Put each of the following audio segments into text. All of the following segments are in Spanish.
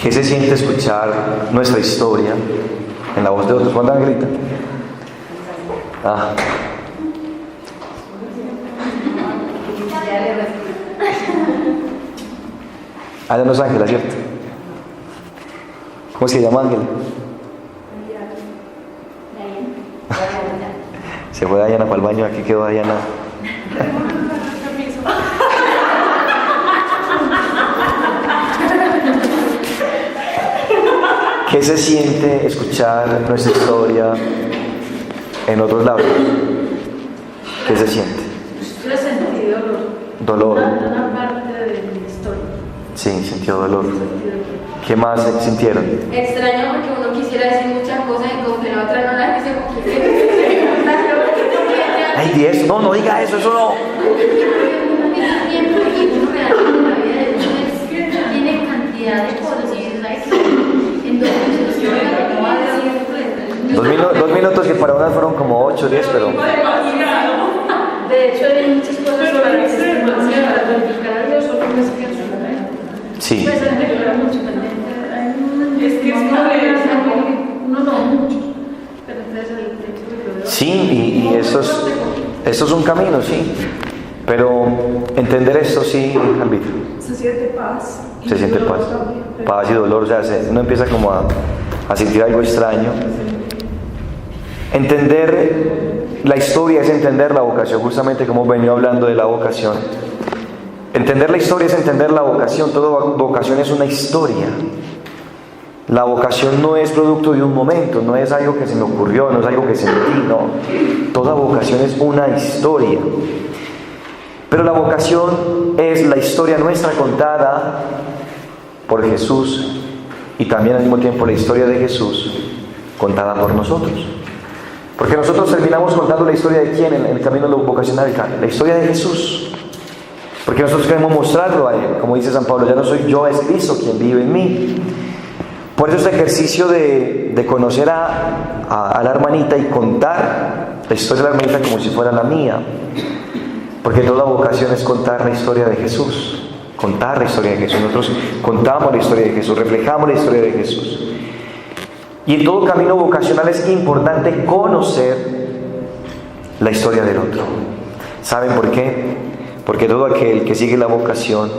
¿Qué se siente escuchar nuestra historia en la voz de otros? ¿Cuánta Angelita? Allá no es Ángela, ¿cierto? ¿Cómo se llama Ángela? Se fue Dayana para el baño, aquí quedó Dayana. ¿Qué se siente escuchar nuestra historia en otros labios? ¿Qué se siente? Yo sentí Dolor. Una parte de mi historia. Sí, sintió dolor. ¿Qué más sintieron? Extraño porque uno quisiera decir muchas cosas y como que la otra no las dice porque Ay, 10, no diga eso, eso no. tiempo y uno realmente la vida de uno tiene cantidad de cosas y es en 2 minutos yo no va a decir 2 minutos que para unas fueron como 8, 10, pero... De hecho, hay muchas cosas sobre las que se para glorificar a Dios o cómo es que Sí. pues hay que llorar mucho también. Es que es uno no mucho, pero entonces el texto que yo veo. Sí, y esto es un camino, sí. Pero entender esto sí, Alvito. Se siente paz. Se siente paz. Paz y dolor, o sea, uno empieza como a sentir algo extraño. Entender la historia es entender la vocación, justamente como hemos venido hablando de la vocación. Entender la historia es entender la vocación. Toda vocación es una historia. La vocación no es producto de un momento, no es algo que se me ocurrió, no es algo que sentí, no. Toda vocación es una historia. Pero la vocación es la historia nuestra contada por Jesús y también al mismo tiempo la historia de Jesús contada por nosotros. Porque nosotros terminamos contando la historia de quién en el camino vocacional, la historia de Jesús. Porque nosotros queremos mostrarlo a Él, como dice San Pablo, ya no soy yo, es Cristo quien vive en mí. Por eso este ejercicio de conocer a la hermanita y contar la historia de la hermanita como si fuera la mía. Porque toda vocación es contar la historia de Jesús. Contar la historia de Jesús. Nosotros contamos la historia de Jesús, reflejamos la historia de Jesús. Y en todo camino vocacional es importante conocer la historia del otro. ¿Saben por qué? Porque todo aquel que sigue la vocación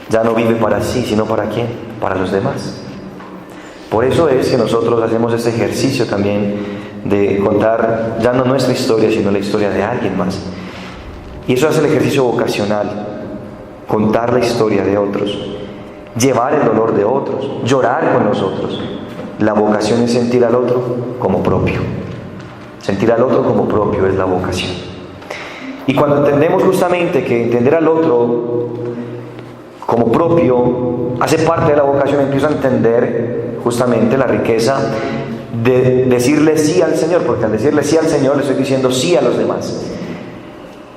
ya no vive para sí, sino ¿para quién? Para los demás. Por eso es que nosotros hacemos este ejercicio también de contar ya no nuestra historia, sino la historia de alguien más. Y eso hace el ejercicio vocacional, contar la historia de otros, llevar el dolor de otros, llorar con los otros. La vocación es sentir al otro como propio. Sentir al otro como propio es la vocación. Y cuando entendemos justamente que entender al otro como propio hace parte de la vocación, empiezo a entender justamente la riqueza de decirle sí al Señor, porque al decirle sí al Señor le estoy diciendo sí a los demás.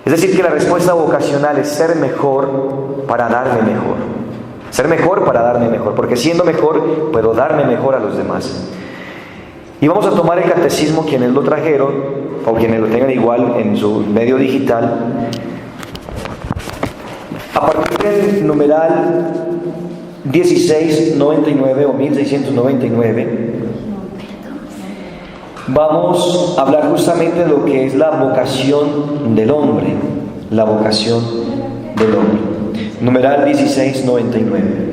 Es decir, que la respuesta vocacional es ser mejor para darme mejor. Ser mejor para darme mejor, porque siendo mejor puedo darme mejor a los demás. Y vamos a tomar el catecismo, quienes lo trajeron, o quienes lo tengan igual en su medio digital. A partir del numeral 1699 o 1699, vamos a hablar justamente de lo que es la vocación del hombre. La vocación del hombre. Numeral 1699.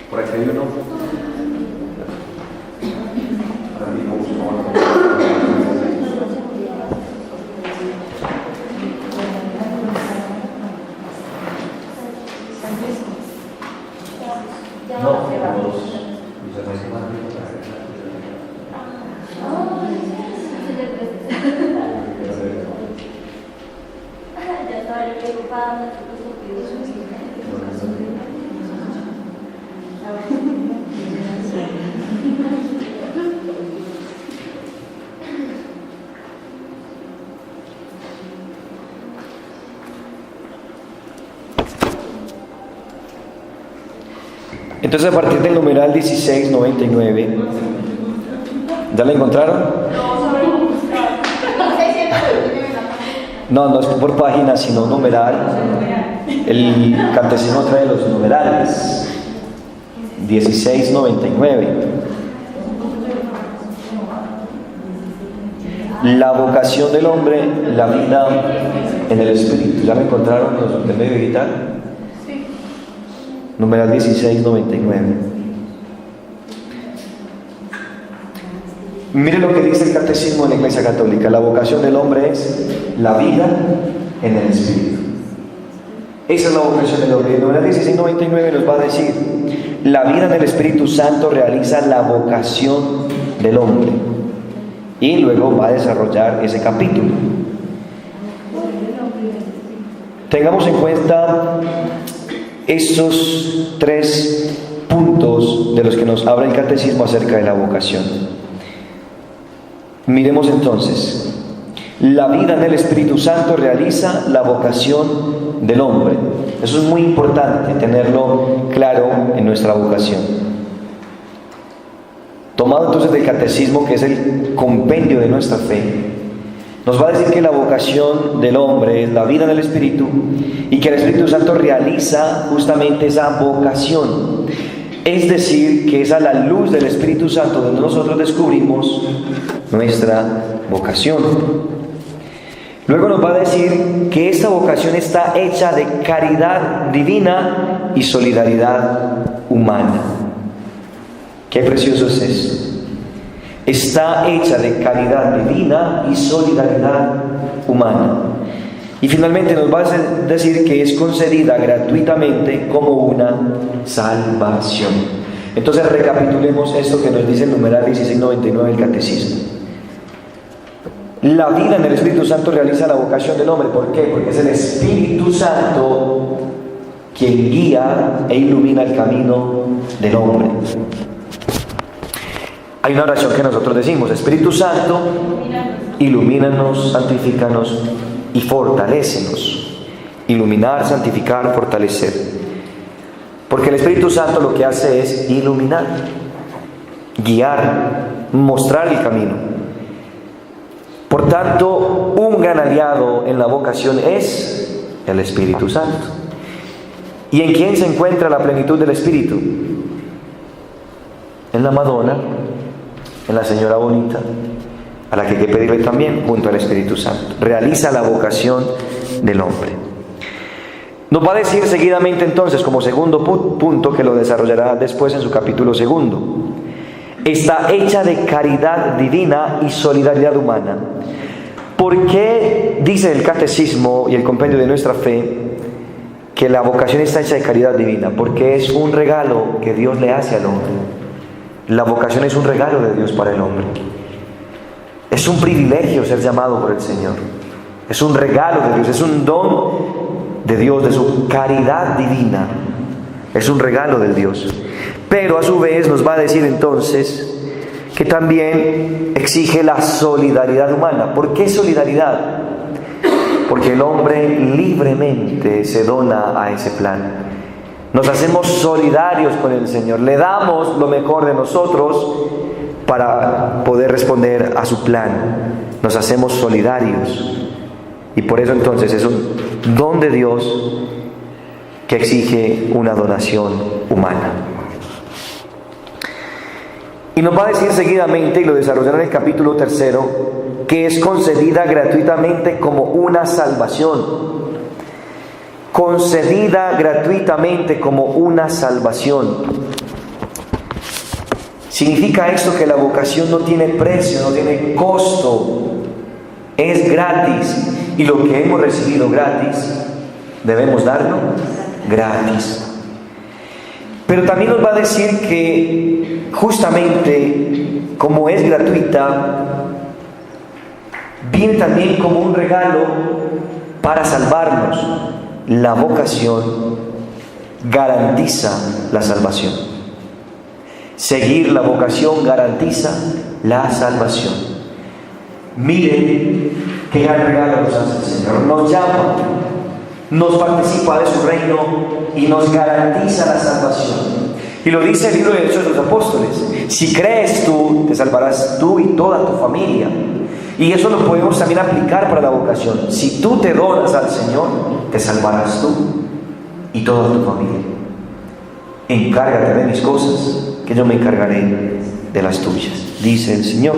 Por aquí hay uno. Entonces, a partir del numeral 1699 ¿Ya la encontraron? No, no es por página, sino numeral. El catecismo trae los numerales. 1699. La vocación del hombre, la vida en el espíritu. ¿Ya lo encontraron los del medio digital? Sí. Numeral 1699. Mire lo que dice el catecismo de la Iglesia Católica. La vocación del hombre es la vida en el espíritu. Esa es la vocación del hombre. El numeral 1699 nos va a decir: la vida en el Espíritu Santo realiza la vocación del hombre. Y luego va a desarrollar ese capítulo. Tengamos en cuenta estos 3 puntos de los que nos habla el catecismo acerca de la vocación. Miremos entonces. La vida en el Espíritu Santo realiza la vocación del hombre. Eso es muy importante tenerlo claro en nuestra vocación. Tomado entonces del catecismo, que es el compendio de nuestra fe, nos va a decir que la vocación del hombre es la vida en el Espíritu y que el Espíritu Santo realiza justamente esa vocación. Es decir, que es a la luz del Espíritu Santo donde nosotros descubrimos nuestra vocación. Luego nos va a decir que esta vocación está hecha de caridad divina y solidaridad humana. Qué precioso es esto. Está hecha de caridad divina y solidaridad humana. Y finalmente nos va a decir que es concedida gratuitamente como una salvación. Entonces recapitulemos esto que nos dice el numeral 1699 del catecismo. La vida en el Espíritu Santo realiza la vocación del hombre. ¿Por qué? Porque es el Espíritu Santo quien guía e ilumina el camino del hombre. Hay una oración que nosotros decimos: Espíritu Santo, ilumínanos, santifícanos y fortalécenos. Iluminar, santificar, fortalecer. Porque el Espíritu Santo lo que hace es iluminar, guiar, mostrar el camino. Por tanto, un gran aliado en la vocación es el Espíritu Santo. ¿Y en quién se encuentra la plenitud del Espíritu? En la Madonna, en la señora bonita, a la que hay que pedirle también, junto al Espíritu Santo. Realiza la vocación del hombre. Nos va a decir seguidamente entonces, como segundo punto, que lo desarrollará después en su capítulo 2, está hecha de caridad divina y solidaridad humana. ¿Por qué dice el catecismo y el compendio de nuestra fe que la vocación está hecha de caridad divina? Porque es un regalo que Dios le hace al hombre. La vocación es un regalo de Dios para el hombre. Es un privilegio ser llamado por el Señor. Es un regalo de Dios, es un don de Dios, de su caridad divina. Es un regalo de Dios. Pero a su vez nos va a decir entonces que también exige la solidaridad humana. ¿Por qué solidaridad? Porque el hombre libremente se dona a ese plan. Nos hacemos solidarios con el Señor, le damos lo mejor de nosotros para poder responder a su plan. Nos hacemos solidarios y por eso entonces es un don de Dios que exige una donación humana. Y nos va a decir seguidamente, y lo desarrollará en el capítulo 3, que es concedida gratuitamente como una salvación. Concedida gratuitamente como una salvación. Significa esto que la vocación no tiene precio, no tiene costo, es gratis, y lo que hemos recibido gratis debemos darlo gratis. Pero también nos va a decir que justamente como es gratuita, viene también como un regalo para salvarnos. La vocación garantiza la salvación. Seguir la vocación garantiza la salvación. Miren qué gran regalo nos hace el Señor. Nos llama, nos participa de su reino y nos garantiza la salvación. Y lo dice el libro de Hechos de los Apóstoles. Si crees tú, te salvarás tú y toda tu familia. Y eso lo podemos también aplicar para la vocación. Si tú te donas al Señor, te salvarás tú y toda tu familia. Encárgate de mis cosas, que yo me encargaré de las tuyas, dice el Señor.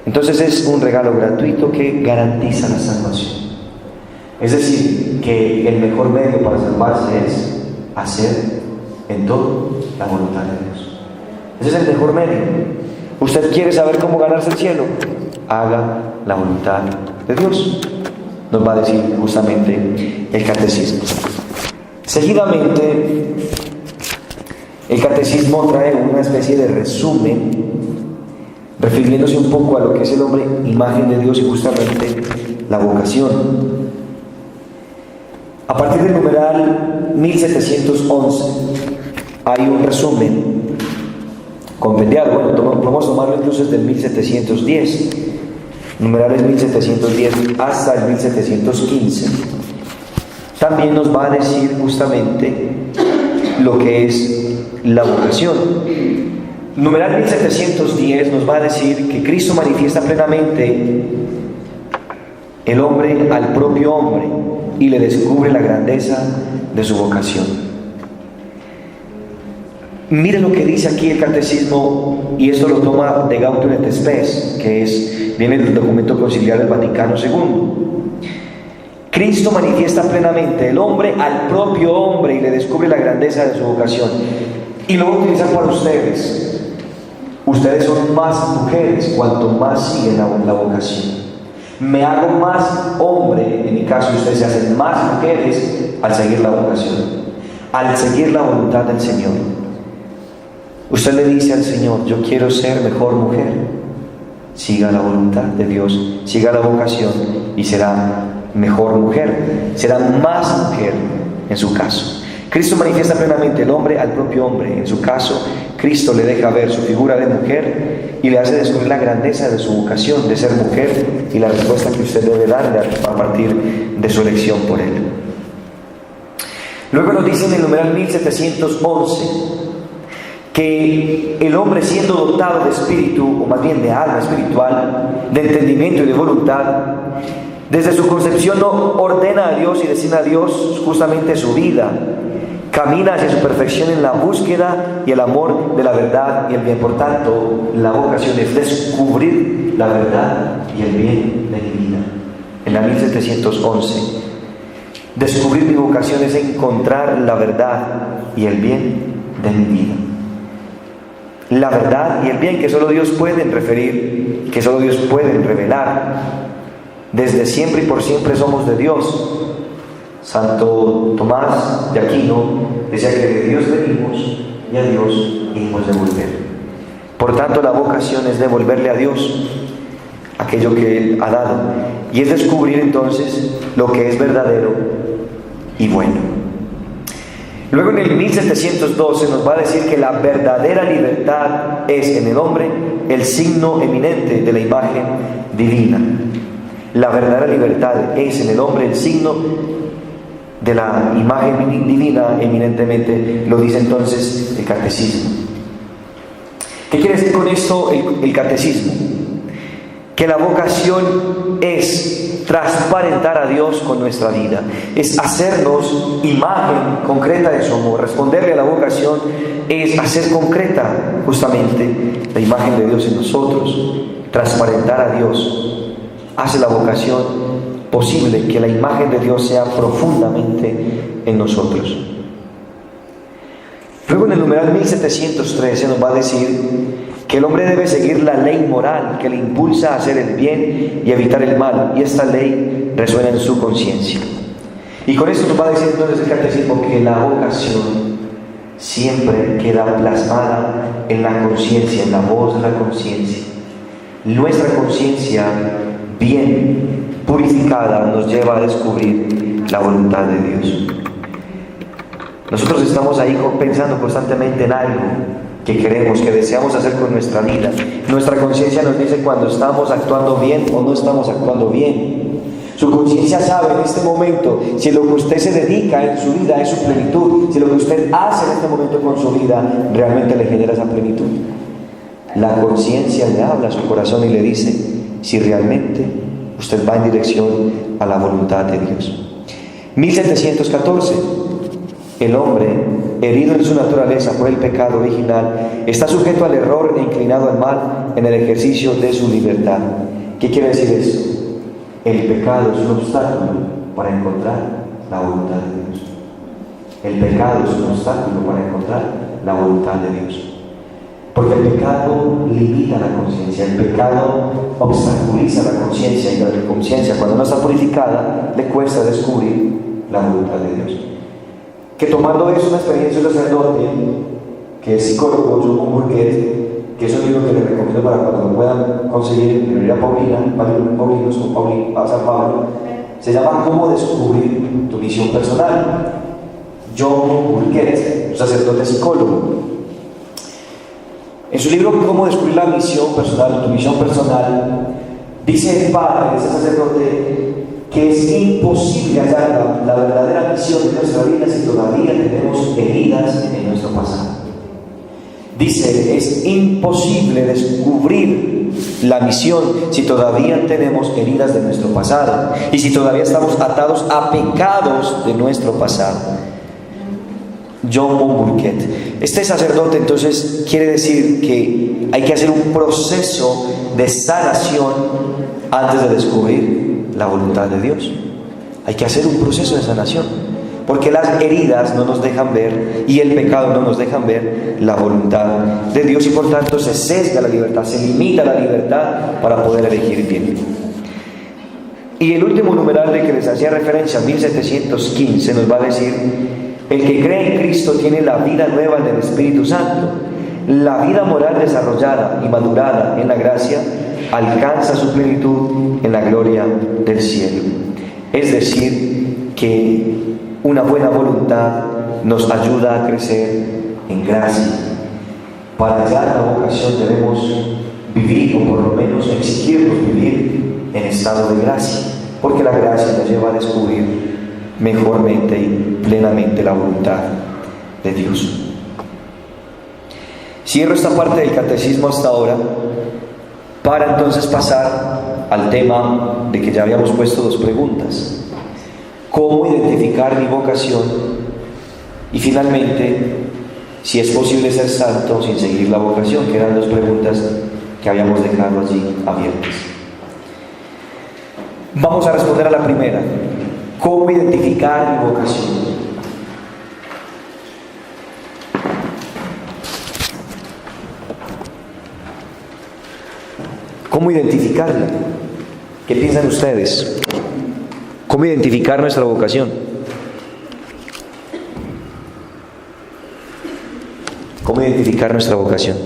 Entonces es un regalo gratuito que garantiza la salvación. Es decir, que el mejor medio para salvarse es hacer en todo la voluntad de Dios. Ese es el mejor medio. ¿Usted quiere saber cómo ganarse el cielo? Haga la voluntad de Dios. Nos va a decir justamente el catecismo. Seguidamente, el catecismo trae una especie de resumen, refiriéndose un poco a lo que es el hombre, imagen de Dios, y justamente la vocación. A partir del numeral 1711 hay un resumen compendiado. Bueno, podemos tomarlo incluso desde el 1710, numerales 1710 hasta el 1715. También nos va a decir justamente lo que es la vocación. Numeral 1710 nos va a decir que Cristo manifiesta plenamente el hombre al propio hombre y le descubre la grandeza de su vocación. Mire lo que dice aquí el catecismo, y esto lo toma de Gaudium et Spes, que viene del documento conciliar del Vaticano II. Cristo manifiesta plenamente el hombre al propio hombre y le descubre la grandeza de su vocación. Y lo voy a utilizar para ustedes. Ustedes son más mujeres cuanto más siguen la vocación. Me hago más hombre, en mi caso ustedes se hacen más mujeres al seguir la vocación, al seguir la voluntad del Señor. Usted le dice al Señor: yo quiero ser mejor mujer. Siga la voluntad de Dios, siga la vocación y será mejor mujer, será más mujer en su caso. Cristo manifiesta plenamente el hombre al propio hombre. En su caso, Cristo le deja ver su figura de mujer y le hace descubrir la grandeza de su vocación de ser mujer y la respuesta que usted debe darle a partir de su elección por él. Luego nos dice en el numeral 1711 que el hombre, siendo dotado de espíritu, o más bien de alma espiritual, de entendimiento y de voluntad, desde su concepción no ordena a Dios y destina a Dios justamente su vida. Camina hacia su perfección en la búsqueda y el amor de la verdad y el bien. Por tanto, la vocación es descubrir la verdad y el bien de mi vida. En la 1711, descubrir mi vocación es encontrar la verdad y el bien de mi vida. La verdad y el bien que solo Dios puede referir, que solo Dios puede revelar. Desde siempre y por siempre somos de Dios. Santo Tomás de Aquino decía que de Dios venimos y a Dios hemos de volver. Por tanto, la vocación es devolverle a Dios aquello que Él ha dado, y es descubrir entonces lo que es verdadero y bueno. Luego en el 1712 nos va a decir que la verdadera libertad es en el hombre el signo eminente de la imagen divina. La verdadera libertad es en el hombre el signo de la imagen divina, eminentemente, lo dice entonces el catecismo. ¿Qué quiere decir con esto el catecismo? Que la vocación es transparentar a Dios con nuestra vida, es hacernos imagen concreta de su amor. Responderle a la vocación es hacer concreta justamente la imagen de Dios en nosotros. Transparentar a Dios hace la vocación posible, que la imagen de Dios sea profundamente en nosotros. Luego en el numeral 1713 nos va a decir que el hombre debe seguir la ley moral que le impulsa a hacer el bien y evitar el mal, y esta ley resuena en su conciencia. Y con esto nos va a decir entonces el catecismo que la vocación siempre queda plasmada en la conciencia, en la voz de la conciencia. Nuestra conciencia bien purificada nos lleva a descubrir la voluntad de Dios. Nosotros estamos ahí pensando constantemente en algo que queremos, que deseamos hacer con nuestra vida. Nuestra conciencia nos dice cuando estamos actuando bien o no estamos actuando bien. Su conciencia sabe en este momento si lo que usted se dedica en su vida es su plenitud, si lo que usted hace en este momento con su vida realmente le genera esa plenitud. La conciencia le habla a su corazón y le dice si realmente usted va en dirección a la voluntad de Dios. 1714. El hombre, herido en su naturaleza por el pecado original, está sujeto al error e inclinado al mal en el ejercicio de su libertad. ¿Qué quiere decir eso? El pecado es un obstáculo para encontrar la voluntad de Dios. El pecado es un obstáculo para encontrar la voluntad de Dios. Porque el pecado limita la conciencia, el pecado obstaculiza la conciencia, y la conciencia, cuando no está purificada, le cuesta descubrir la voluntad de Dios. Que tomando eso, una experiencia de un sacerdote, que es psicólogo, John Burkett, que es un libro que les recomiendo para cuando lo puedan conseguir en librería Paulina, Paulinos con San Pablo, se llama ¿Cómo descubrir tu misión personal? John Burkett, un sacerdote psicólogo. En su libro ¿Cómo descubrir la misión personal, tu misión personal?, dice el padre, ese sacerdote, que es imposible hallar la verdadera misión de nuestra vida si todavía tenemos heridas en nuestro pasado. Dice, es imposible descubrir la misión si todavía tenemos heridas de nuestro pasado y si todavía estamos atados a pecados de nuestro pasado. John Burkett. Este sacerdote entonces quiere decir que hay que hacer un proceso de sanación antes de descubrir la voluntad de Dios. Hay que hacer un proceso de sanación, porque las heridas no nos dejan ver y el pecado no nos dejan ver la voluntad de Dios, y por tanto se sesga la libertad, se limita la libertad para poder elegir bien. Y el último numeral de que les hacía referencia, 1715, nos va a decir: el que cree en Cristo tiene la vida nueva del Espíritu Santo. La vida moral desarrollada y madurada en la gracia alcanza su plenitud en la gloria del cielo. Es decir, que una buena voluntad nos ayuda a crecer en gracia. Para hallar la vocación debemos vivir, o por lo menos exigirnos vivir en estado de gracia, porque la gracia nos lleva a descubrir mejormente y plenamente la voluntad de Dios. Cierro esta parte del catecismo hasta ahora para entonces pasar al tema de que ya habíamos puesto dos preguntas: ¿cómo identificar mi vocación? Y finalmente, si es posible ser santo sin seguir la vocación, que eran dos preguntas que habíamos dejado allí abiertas. Vamos a responder a la primera: ¿cómo identificar mi vocación? ¿Cómo identificarla? ¿Qué piensan ustedes? ¿Cómo identificar nuestra vocación? ¿Cómo identificar nuestra vocación?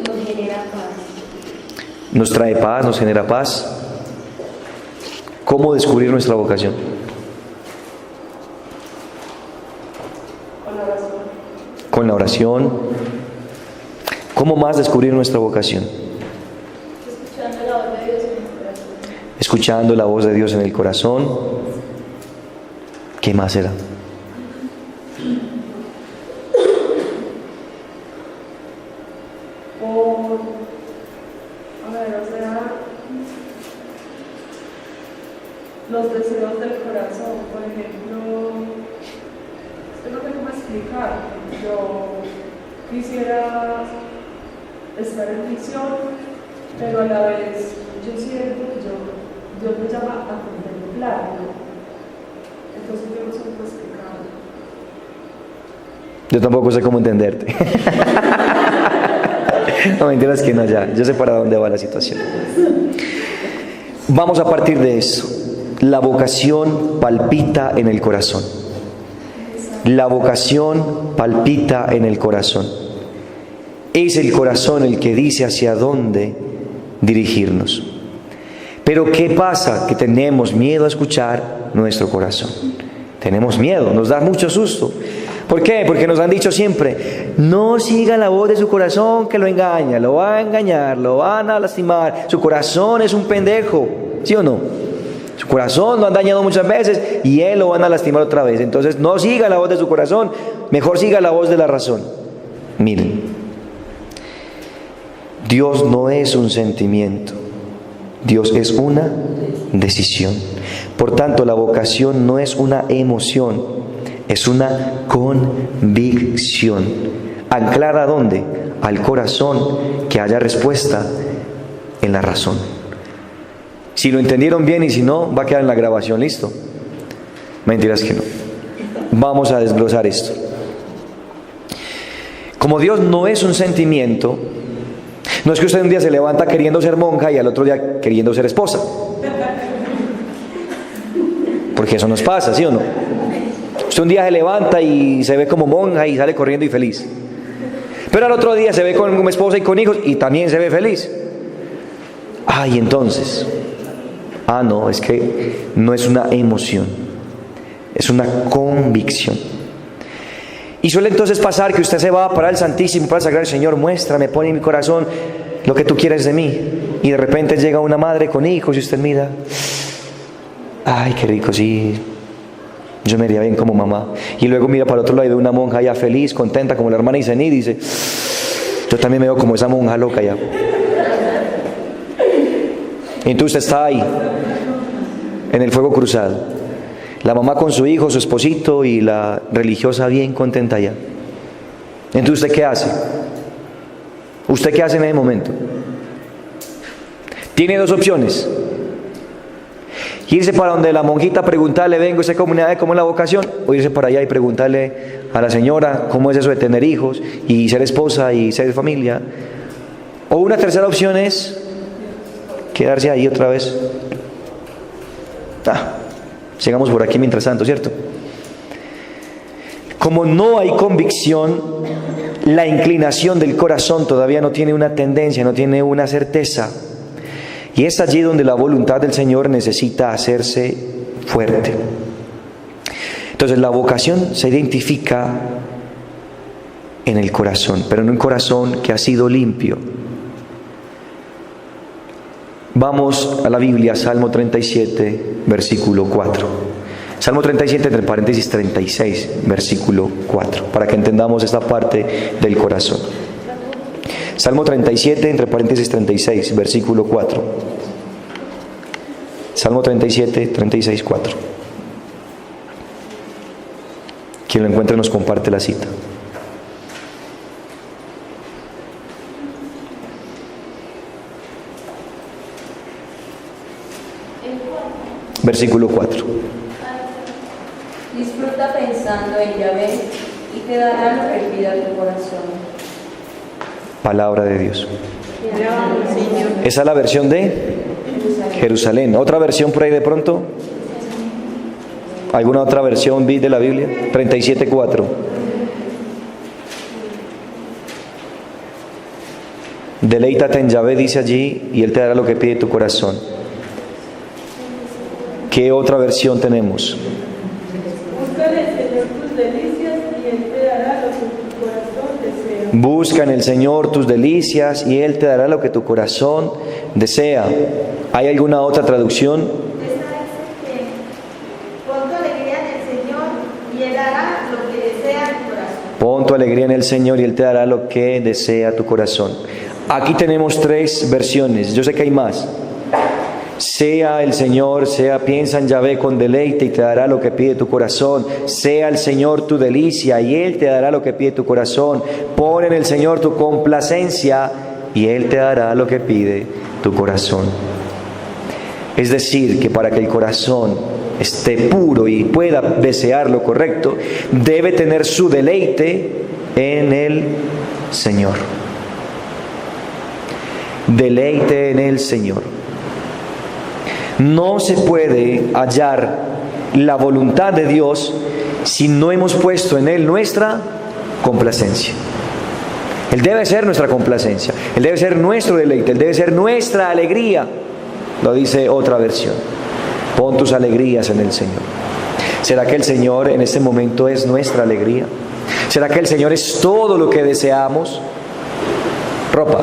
Nos genera paz. Nos trae paz, nos genera paz. ¿Cómo descubrir nuestra vocación? Con la oración. ¿Cómo más descubrir nuestra vocación? Escuchando la voz de Dios en el corazón. ¿Qué más será? Los deseos del corazón, por ejemplo, no sé cómo explicar. Yo quisiera estar en misión, pero a la vez yo siento que Dios me llama a contemplarlo. Entonces yo no sé cómo explicarlo. Yo tampoco sé cómo entenderte. No, mentiras que no, ya. Yo sé para dónde va la situación. Vamos a partir de eso. La vocación palpita en el corazón. La vocación palpita en el corazón. Es el corazón el que dice hacia dónde dirigirnos. Pero ¿qué pasa? Que tenemos miedo a escuchar nuestro corazón. Tenemos miedo, nos da mucho susto. ¿Por qué? Porque nos han dicho siempre: no siga la voz de su corazón, que lo engaña, lo va a engañar, lo van a lastimar. Su corazón es un pendejo, ¿sí o no? Su corazón lo han dañado muchas veces y él lo van a lastimar otra vez. Entonces no siga la voz de su corazón, mejor siga la voz de la razón. Miren, Dios no es un sentimiento, Dios es una decisión. Por tanto, la vocación no es una emoción, es una convicción. ¿Anclada a dónde? Al corazón, que haya respuesta en la razón. Si lo entendieron bien y si no, va a quedar en la grabación, ¿listo? Mentiras que no. Vamos a desglosar esto. Como Dios no es un sentimiento, no es que usted un día se levanta queriendo ser monja y al otro día queriendo ser esposa. Porque eso nos pasa, ¿sí o no? Usted un día se levanta y se ve como monja y sale corriendo y feliz. Pero al otro día se ve con esposa y con hijos y también se ve feliz. Y entonces, no, es que no es una emoción, es una convicción. Y suele entonces pasar que usted se va para el Santísimo, para el Sagrado: Señor, muéstrame, pon en mi corazón lo que tú quieres de mí. Y de repente llega una madre con hijos y usted mira: ay, qué rico, sí, yo me iría bien como mamá. Y luego mira para otro lado y ve una monja ya feliz, contenta, como la hermana Isení, y dice: yo también me veo como esa monja loca ya. Y entonces usted está ahí, en el fuego cruzado. La mamá con su hijo, su esposito, y la religiosa bien contenta ya. Entonces, ¿usted qué hace? ¿Usted qué hace en ese momento? Tiene dos opciones: irse para donde la monjita, preguntarle: vengo a esta comunidad, ¿cómo es la vocación? O irse para allá y preguntarle a la señora cómo es eso de tener hijos y ser esposa y ser familia. O una tercera opción es quedarse ahí otra vez. Sigamos por aquí mientras tanto, ¿cierto? Como no hay convicción, la inclinación del corazón todavía no tiene una tendencia, no tiene una certeza. Y es allí donde la voluntad del Señor necesita hacerse fuerte. Entonces la vocación se identifica en el corazón, pero en un corazón que ha sido limpio. Vamos a la Biblia, Salmo 37, versículo 4. Salmo 37, entre paréntesis 36, versículo 4, para que entendamos esta parte del corazón. Salmo 37, entre paréntesis 36, versículo 4. Salmo 37, 36, 4. Quien lo encuentre nos comparte la cita. Versículo 4. Disfruta pensando en Yahvé y te dará lo que pida tu corazón. Palabra de Dios. Esa es la versión de Jerusalén. ¿Otra versión por ahí de pronto? ¿Alguna otra versión de la Biblia? 37:4. Deleítate en Yahvé, dice allí, y Él te dará lo que pide tu corazón. ¿Qué otra versión tenemos? Busca en el Señor tus delicias y Él te dará lo que tu corazón desea. Busca en el Señor tus delicias y Él te dará lo que tu corazón desea. ¿Hay alguna otra traducción? Pon tu alegría en el Señor y Él hará lo que desea tu corazón. Pon tu alegría en el Señor y Él te dará lo que desea tu corazón. Aquí tenemos tres versiones. Yo sé que hay más. Sea el Señor, piensa en Yahvé con deleite y te dará lo que pide tu corazón. Sea el Señor tu delicia y Él te dará lo que pide tu corazón. Pon en el Señor tu complacencia y Él te dará lo que pide tu corazón. Es decir, que para que el corazón esté puro y pueda desear lo correcto, debe tener su deleite en el Señor. Deleite en el Señor. No se puede hallar la voluntad de Dios si no hemos puesto en Él nuestra complacencia. Él debe ser nuestra complacencia, Él debe ser nuestro deleite, Él debe ser nuestra alegría. Lo dice otra versión: pon tus alegrías en el Señor. ¿Será que el Señor en este momento es nuestra alegría? ¿Será que el Señor es todo lo que deseamos? Ropa.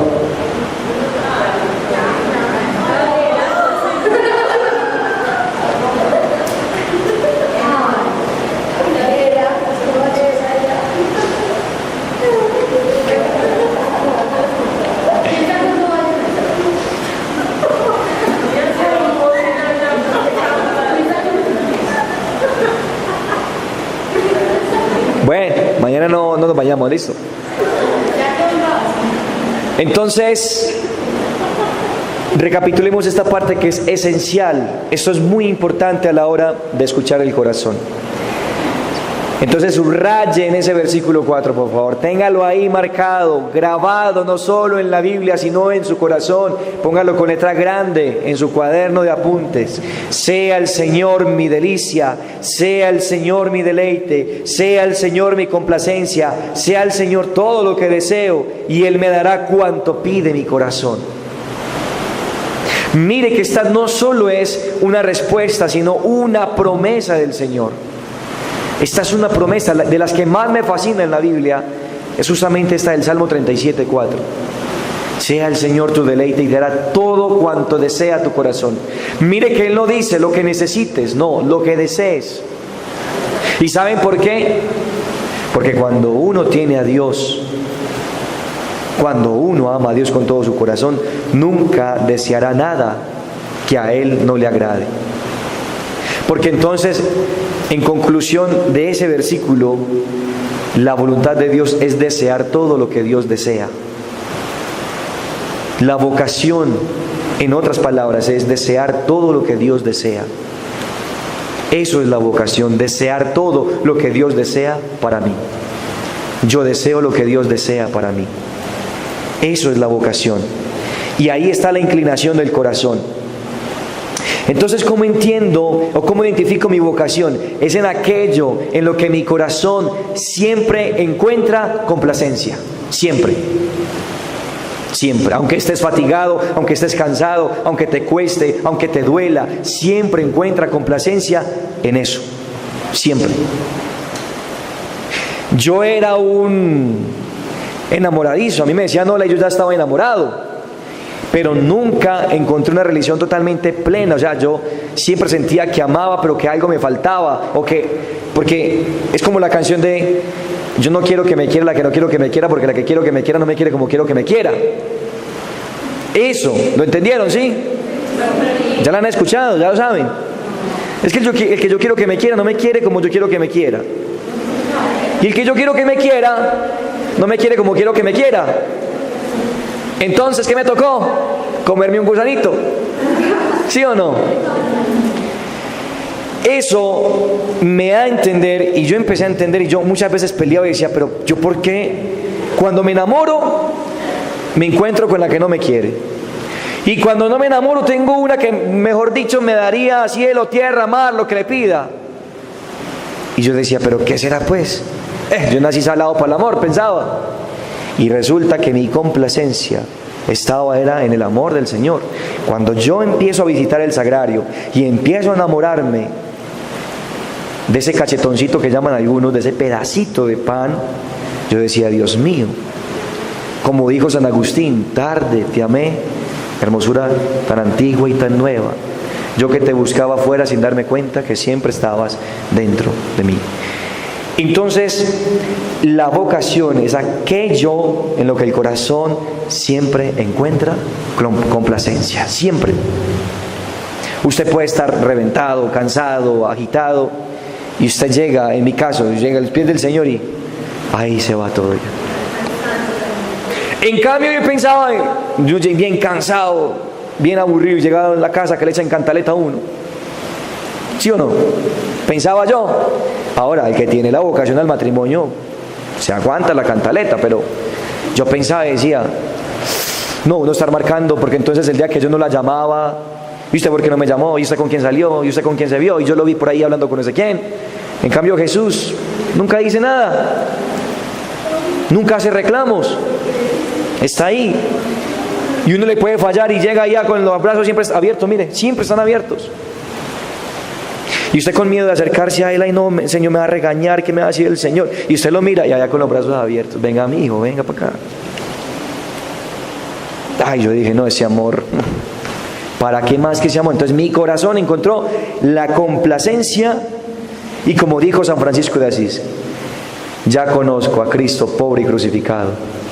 bañamos, listo. Entonces, recapitulemos esta parte que es esencial. Esto es muy importante a la hora de escuchar el corazón. Entonces subraye en ese versículo 4, por favor. Téngalo ahí marcado, grabado, no solo en la Biblia, sino en su corazón. Póngalo con letra grande en su cuaderno de apuntes. Sea el Señor mi delicia, sea el Señor mi deleite, sea el Señor mi complacencia, sea el Señor todo lo que deseo, y Él me dará cuanto pide mi corazón. Mire que esta no solo es una respuesta, sino una promesa del Señor. Esta es una promesa, de las que más me fascina en la Biblia, es justamente esta del Salmo 37:4. Sea el Señor tu deleite y te dará todo cuanto desea tu corazón. Mire que Él no dice lo que necesites, no, lo que desees. ¿Y saben por qué? Porque cuando uno tiene a Dios, cuando uno ama a Dios con todo su corazón, nunca deseará nada que a Él no le agrade. Porque entonces, en conclusión de ese versículo, la voluntad de Dios es desear todo lo que Dios desea. La vocación, en otras palabras, es desear todo lo que Dios desea. Eso es la vocación, desear todo lo que Dios desea para mí. Yo deseo lo que Dios desea para mí. Eso es la vocación. Y ahí está la inclinación del corazón. Entonces, ¿cómo entiendo o cómo identifico mi vocación? Es en aquello en lo que mi corazón siempre encuentra complacencia. Siempre. Siempre. Aunque estés fatigado, aunque estés cansado, aunque te cueste, aunque te duela, siempre encuentra complacencia en eso. Siempre. Yo era un enamoradizo. A mí me decían, no, yo ya estaba enamorado. Pero nunca encontré una relación totalmente plena. O sea, yo siempre sentía que amaba, pero que algo me faltaba. Porque es como la canción de yo no quiero que me quiera la que no quiero que me quiera, porque la que quiero que me quiera no me quiere como quiero que me quiera. Eso, ¿lo entendieron? ¿Sí? Ya la han escuchado, ya lo saben. Es que el que yo quiero que me quiera no me quiere como yo quiero que me quiera. Y el que yo quiero que me quiera no me quiere como quiero que me quiera. Entonces, ¿qué me tocó? Comerme un gusanito. ¿Sí o no? Eso me da a entender, y yo empecé a entender, y yo muchas veces peleaba y decía, pero ¿yo por qué? Cuando me enamoro, me encuentro con la que no me quiere. Y cuando no me enamoro, tengo una que, mejor dicho, me daría cielo, tierra, mar, lo que le pida. Y yo decía, ¿pero qué será pues? Yo nací salado para el amor, pensaba. Y resulta que mi complacencia era en el amor del Señor. Cuando yo empiezo a visitar el sagrario y empiezo a enamorarme de ese cachetoncito que llaman algunos, de ese pedacito de pan, yo decía, Dios mío, como dijo San Agustín, tarde te amé, hermosura tan antigua y tan nueva, yo que te buscaba afuera sin darme cuenta que siempre estabas dentro de mí. Entonces, la vocación es aquello en lo que el corazón siempre encuentra complacencia, siempre. Usted puede estar reventado, cansado, agitado, y usted llega, en mi caso, llega a los pies del Señor y ahí se va todo ya. En cambio, yo pensaba, yo llegué bien cansado, bien aburrido, y llegaba a la casa que le echan cantaleta a uno. ¿Sí o no? Pensaba yo. Ahora, el que tiene la vocación al matrimonio se aguanta la cantaleta, pero yo pensaba y decía, no, uno estar marcando, porque entonces el día que yo no la llamaba, ¿y usted por qué no me llamó? ¿Y usted con quién salió? ¿Y usted con quién se vio? Y yo lo vi por ahí hablando con no sé quién. En cambio Jesús nunca dice nada, nunca hace reclamos, está ahí. Y uno le puede fallar y llega allá con los brazos siempre abiertos, mire, siempre están abiertos. Y usted con miedo de acercarse a él, ay no, Señor me va a regañar, ¿qué me va a decir el Señor? Y usted lo mira y allá con los brazos abiertos, venga mi hijo, venga para acá. Ay, yo dije, no, ese amor, ¿para qué más que ese amor? Entonces mi corazón encontró la complacencia, y como dijo San Francisco de Asís, ya conozco a Cristo pobre y crucificado,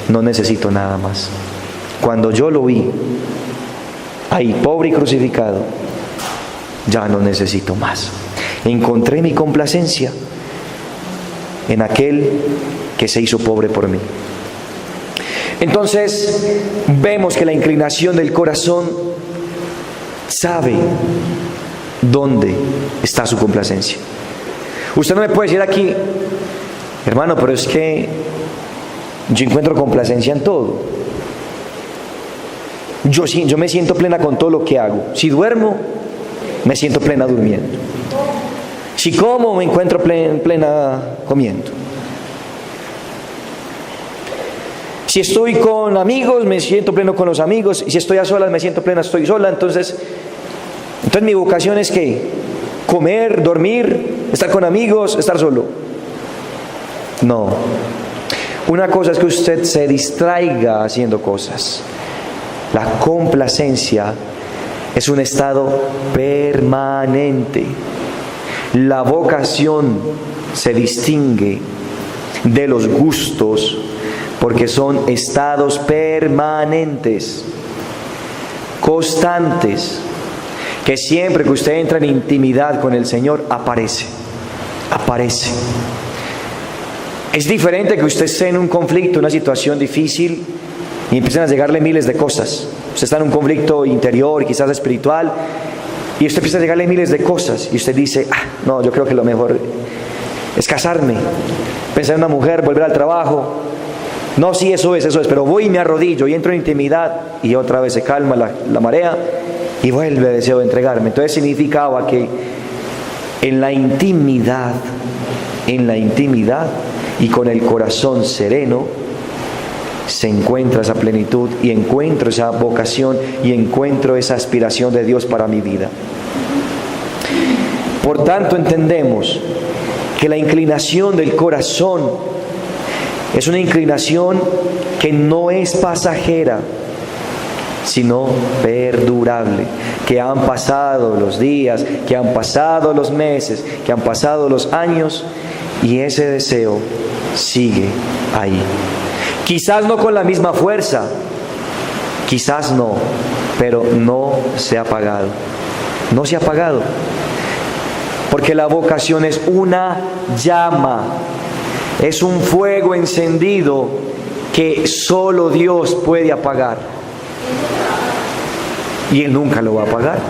no necesito nada más. Cuando yo lo vi, ahí pobre y crucificado, ya no necesito más. Encontré mi complacencia en aquel que se hizo pobre por mí. Entonces vemos que la inclinación del corazón sabe dónde está su complacencia. Usted no me puede decir aquí, hermano, pero es que yo encuentro complacencia en todo. Yo me siento plena con todo lo que hago. Si duermo, me siento plena durmiendo. Si como, me encuentro plena comiendo. Si estoy con amigos, me siento pleno con los amigos. Y si estoy a solas, me siento plena, estoy sola. Entonces mi vocación es que comer, dormir, estar con amigos, estar solo. No. Una cosa es que usted se distraiga haciendo cosas. La complacencia es un estado permanente. La vocación se distingue de los gustos porque son estados permanentes, constantes, que siempre que usted entra en intimidad con el Señor, aparece. Es diferente que usted esté en un conflicto, una situación difícil, y empiezan a llegarle miles de cosas. Usted está en un conflicto interior, quizás espiritual, y usted empieza a llegarle miles de cosas, y usted dice, no, yo creo que lo mejor es casarme, pensar en una mujer, volver al trabajo. No, sí, eso es, pero voy y me arrodillo y entro en intimidad, y otra vez se calma la marea, y vuelve el deseo de entregarme. Entonces significaba que en la intimidad y con el corazón sereno se encuentra esa plenitud, y encuentro esa vocación, y encuentro esa aspiración de Dios para mi vida. Por tanto, entendemos que la inclinación del corazón es una inclinación que no es pasajera, sino perdurable, que han pasado los días, que han pasado los meses, que han pasado los años, y ese deseo sigue ahí. Quizás no con la misma fuerza, quizás no, pero no se ha apagado. No se ha apagado. Porque la vocación es una llama, es un fuego encendido que solo Dios puede apagar. Y Él nunca lo va a apagar.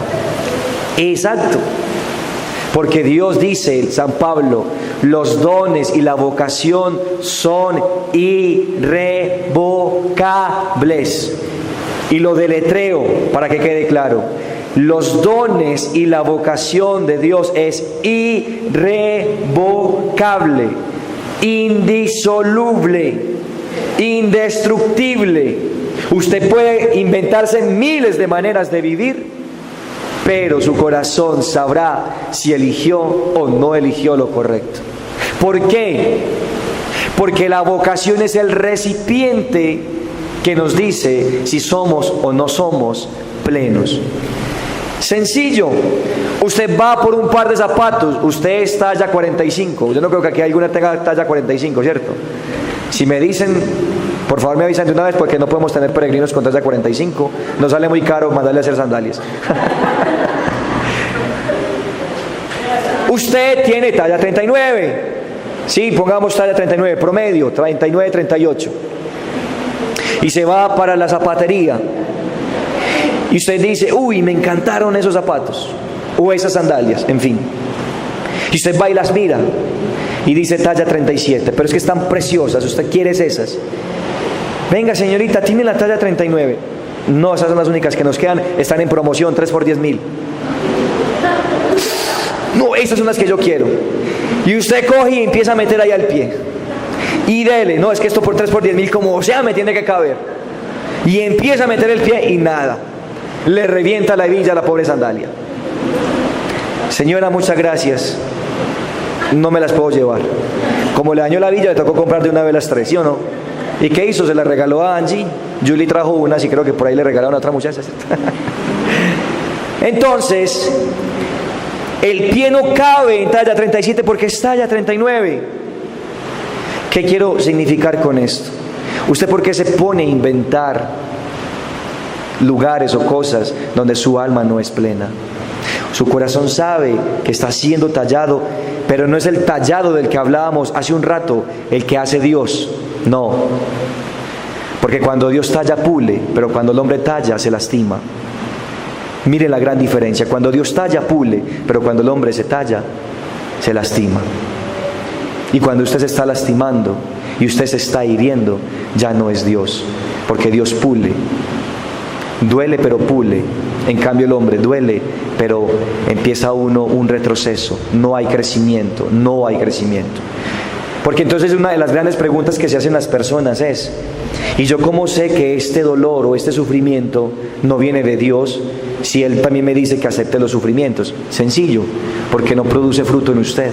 Exacto. Porque Dios dice, San Pablo, los dones y la vocación son irrevocables. Y lo deletreo para que quede claro. Los dones y la vocación de Dios es irrevocable, indisoluble, indestructible. Usted puede inventarse miles de maneras de vivir, pero su corazón sabrá si eligió o no eligió lo correcto. ¿Por qué? Porque la vocación es el recipiente que nos dice si somos o no somos plenos. Sencillo. Usted va por un par de zapatos, usted es talla 45. Yo no creo que aquí alguna tenga talla 45, ¿cierto? Si me dicen, por favor me avisan de una vez, porque no podemos tener peregrinos con talla 45. Nos sale muy caro mandarle a hacer sandalias. Usted tiene talla 39. Sí, pongamos talla 39, promedio, 39, 38. Y se va para la zapatería. Y usted dice, uy, me encantaron esos zapatos. O esas sandalias, en fin. Y usted va y las mira. Y dice talla 37, pero es que están preciosas, usted quiere esas. Venga, señorita, tiene la talla 39. No, esas son las únicas que nos quedan, están en promoción, 3 por 10.000. No, esas son las que yo quiero. Y usted coge y empieza a meter ahí al pie. Y dele, no, es que esto por 3 por 10.000, como sea, me tiene que caber. Y empieza a meter el pie y nada. Le revienta la hebilla a la pobre sandalia. Señora, muchas gracias. No me las puedo llevar. Como le dañó la hebilla, le tocó comprar de una vez las 3, ¿sí o no? ¿Y qué hizo? Se la regaló a Angie. Julie trajo unas y creo que por ahí le regalaron a otra muchacha. Entonces, el pie no cabe en talla 37 porque es talla 39. ¿Qué quiero significar con esto? ¿Usted por qué se pone a inventar lugares o cosas donde su alma no es plena? Su corazón sabe que está siendo tallado, pero no es el tallado del que hablábamos hace un rato, el que hace Dios. No. Porque cuando Dios talla, pule, pero cuando el hombre talla, se lastima. Mire la gran diferencia. Cuando Dios talla, pule, pero cuando el hombre se talla, se lastima. Y cuando usted se está lastimando y usted se está hiriendo, ya no es Dios, porque Dios pule. Duele pero pule. En cambio el hombre duele, pero empieza uno un retroceso. No hay crecimiento, no hay crecimiento. Porque entonces una de las grandes preguntas que se hacen las personas es: ¿y yo cómo sé que este dolor o este sufrimiento no viene de Dios si Él también me dice que acepte los sufrimientos? Sencillo, porque no produce fruto en usted.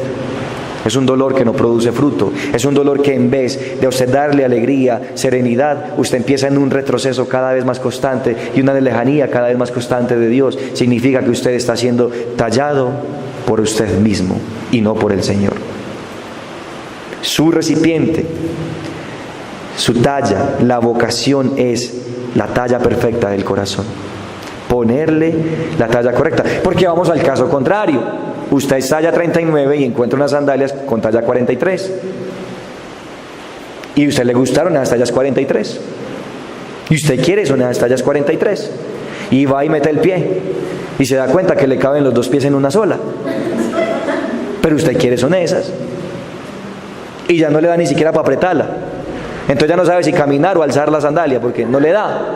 Es un dolor que no produce fruto. Es un dolor que en vez de usted darle alegría, serenidad, usted empieza en un retroceso cada vez más constante y una lejanía cada vez más constante de Dios. Significa que usted está siendo tallado por usted mismo y no por el Señor. Su recipiente, su talla, la vocación es la talla perfecta del corazón. Ponerle la talla correcta. Porque vamos al caso contrario. Usted es talla 39 y encuentra unas sandalias con talla 43. Y a usted le gustaron esas tallas 43. Y usted quiere son esas tallas 43. Y va y mete el pie. Y se da cuenta que le caben los dos pies en una sola. Pero usted quiere son esas. Y ya no le da ni siquiera para apretarla. Entonces ya no sabe si caminar o alzar la sandalia porque no le da.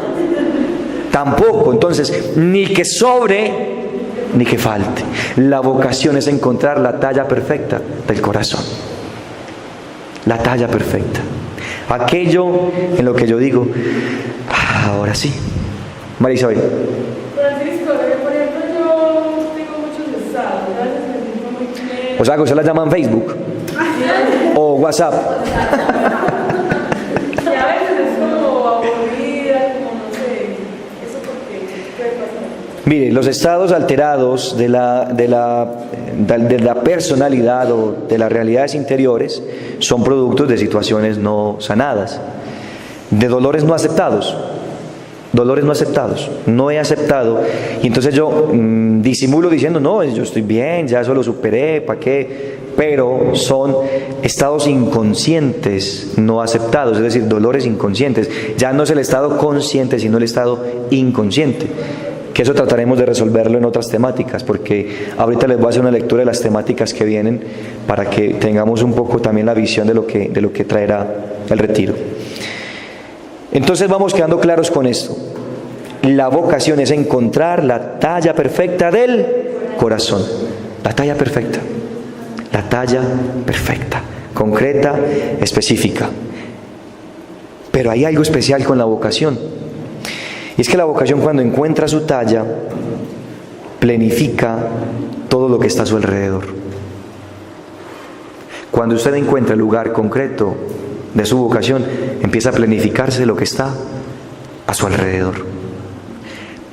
Tampoco. Entonces, ni que sobre ni que falte. La vocación es encontrar la talla perfecta del corazón. La talla perfecta. Aquello en lo que yo digo, ahora sí. María Isabel. Francisco, por ejemplo, yo tengo muchos estados, a veces me siento muy pleno. O sea, que usted la llaman Facebook o WhatsApp. Y a veces es como aburrida, como no sé, eso porque puede pasar. Mire, los estados alterados de la personalidad o de las realidades interiores son productos de situaciones no sanadas, de dolores no aceptados. Dolores no aceptados, no he aceptado, y entonces yo disimulo diciendo, no, yo estoy bien, ya eso lo superé, ¿para qué? Pero son estados inconscientes no aceptados, es decir, dolores inconscientes. Ya no es el estado consciente, sino el estado inconsciente, que eso trataremos de resolverlo en otras temáticas, porque ahorita les voy a hacer una lectura de las temáticas que vienen para que tengamos un poco también la visión de lo que traerá el retiro. Entonces vamos quedando claros con esto. La vocación es encontrar la talla perfecta del corazón. La talla perfecta. La talla perfecta, concreta, específica. Pero hay algo especial con la vocación. Y es que la vocación, cuando encuentra su talla, planifica todo lo que está a su alrededor. Cuando usted encuentra el lugar concreto de su vocación, empieza a planificarse lo que está a su alrededor.